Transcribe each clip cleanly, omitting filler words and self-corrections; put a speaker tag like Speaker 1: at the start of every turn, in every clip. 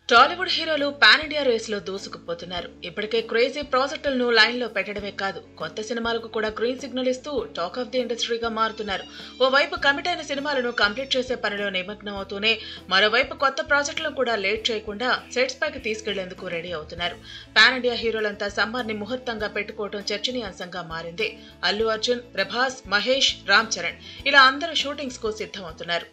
Speaker 1: టాలీవుడ్ హీరోలు pan India race లో దూసుకుపోతున్నారు. ఇప్పటికే క్రేజీ ప్రాజెక్టులను లైన్ లో పెట్టడమే కాదు, కొత్త సినిమాలకు కూడా గ్రీన్ సిగ్నల్ ఇస్తూ టాక్ ఆఫ్ ది ఇండస్ట్రీగా మారుతున్నారు. ఓవైపు కమిట్ అయిన సినిమాలను కంప్లీట్ చేసే పనిలో నిమగ్నం అవుతూనే మరోవైపు కొత్త ప్రాజెక్టులను కూడా లేట్ చేయకుండా సెట్స్ పైకి తీసుకెళ్లేందుకు రెడీ అవుతున్నారు. పాన్ ఇండియా హీరోలంతా సమ్మర్ ని ముహూర్తంగా పెట్టుకోవడం చర్చనీయాంశంగా మారింది. అల్లు అర్జున్, ప్రభాస్, మహేష్, రామ్ చరణ్ ఇలా అందరూ షూటింగ్స్ కు సిద్ధమవుతున్నారు.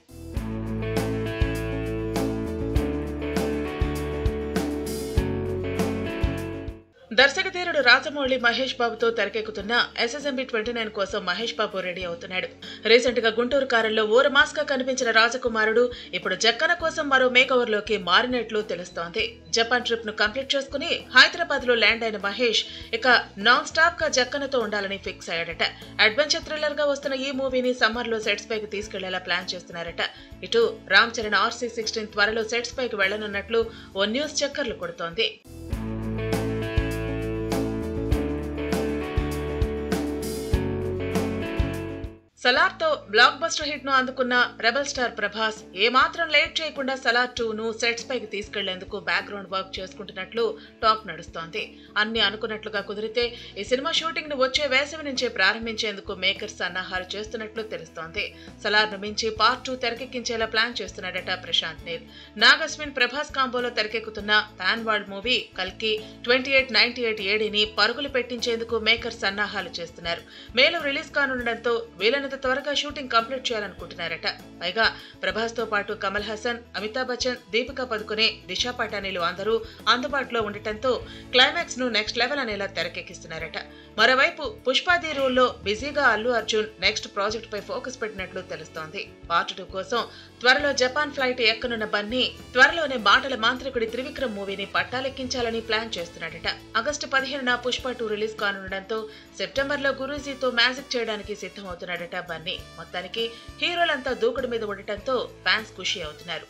Speaker 1: దర్శకధీరుడు రాజమౌళి మహేష్ బాబుతో తెరకెక్కుతున్న SSMB 29 కోసం మహేష్ బాబు రెడీ అవుతున్నాడు. రీసెంట్ గా గుంటూరు కారంలో ఓరు మాస్ గా కనిపించిన రాజకుమారుడు ఇప్పుడు జక్కన కోసం మరో మేకవర్ లోకి మారినట్లు తెలుస్తోంది. జపాన్ ట్రిప్ ను కంప్లీట్ చేసుకుని హైదరాబాద్ లో ల్యాండ్ అయిన మహేష్ ఇక నాన్ స్టాప్ గా జక్కనతో ఉండాలని ఫిక్స్ అయ్యాడట. అడ్వెంచర్ థ్రిల్లర్ గా వస్తున్న ఈ మూవీని సమ్మర్ లో సెట్స్ పైకి తీసుకెళ్లేలా ప్లాన్ చేస్తున్నారట. ఇటు రామ్ చరణ్ RC16 త్వరలో సెట్స్ పైకి వెళ్లనున్నట్లు ఓ న్యూస్ చక్కర్లు కొడుతోంది. సలార్ తో బ్లాక్ బస్టర్ హిట్ ను అందుకున్న రెబల్ స్టార్ ప్రభాస్ ఏమాత్రం లేట్ చేయకుండా సలార్ 2 ను సెట్స్ పైకి తీసుకెళ్లేందుకు బ్యాక్గ్రౌండ్ వర్క్ చేసుకుంటున్నట్లు టాక్ నడుస్తోంది. అన్ని అనుకున్నట్లుగా కుదిరితే ఈ సినిమా షూటింగ్ ను వచ్చే వేసవి నుంచే ప్రారంభించేందుకు మేకర్స్ సన్నాహాలు చేస్తున్నట్లు తెలుస్తోంది. సలార్ ను మించి పార్ట్ 2 తెరకెక్కించేలా ప్లాన్ చేస్తున్నాడట ప్రశాంత్ నీల్. నాగస్విన్ ప్రభాస్ కాంబోలో తెరకెక్కుతున్న పాన్ వరల్డ్ మూవీ కల్కి 2898 ఏడీని పరుగులు పెట్టించేందుకు మేకర్స్ సన్నాహాలు చేస్తున్నారు. మేలో రిలీజ్ కానుండటంతో వీలైన త్వరగా షూటింగ్ కంప్లీట్ చేయాలనుకుంటున్నారట. పైగా ప్రభాస్ తో పాటు కమల్ హాసన్, అమితాబ్ బచ్చన్, దీపికా పదుకునే, దిశా పటానీలు అందరూ అందుబాటులో ఉండటంతో క్లైమాక్స్ ను నెక్స్ట్ లెవెల్ అనేలా తెరకెక్కిస్తున్నారట. మరోవైపు పుష్పాది రూల్లో బిజీగా అల్లు అర్జున్ నెక్స్ట్ ప్రాజెక్ట్ పై ఫోకస్ పెట్టినట్లు తెలుస్తోంది. పార్ట్ 2 కోసం త్వరలో జపాన్ ఫ్లైట్ ఎక్కనున్న బన్నీ త్వరలోనే మాటల మాంత్రికుడి త్రివిక్రమ్ మూవీని పట్టాలెక్కించాలని ప్లాన్ చేస్తున్నాడట. ఆగస్టు 15న పుష్ప 2 రిలీజ్ కానుండటంతో సెప్టెంబర్ లో గురూజీతో మ్యాజిక్ చేయడానికి సిద్ధమవుతున్నాడట బన్నీ. మొత్తానికి హీరోలంతా దూకుడు మీద ఉండటంతో ఫ్యాన్స్ ఖుషి అవుతున్నారు.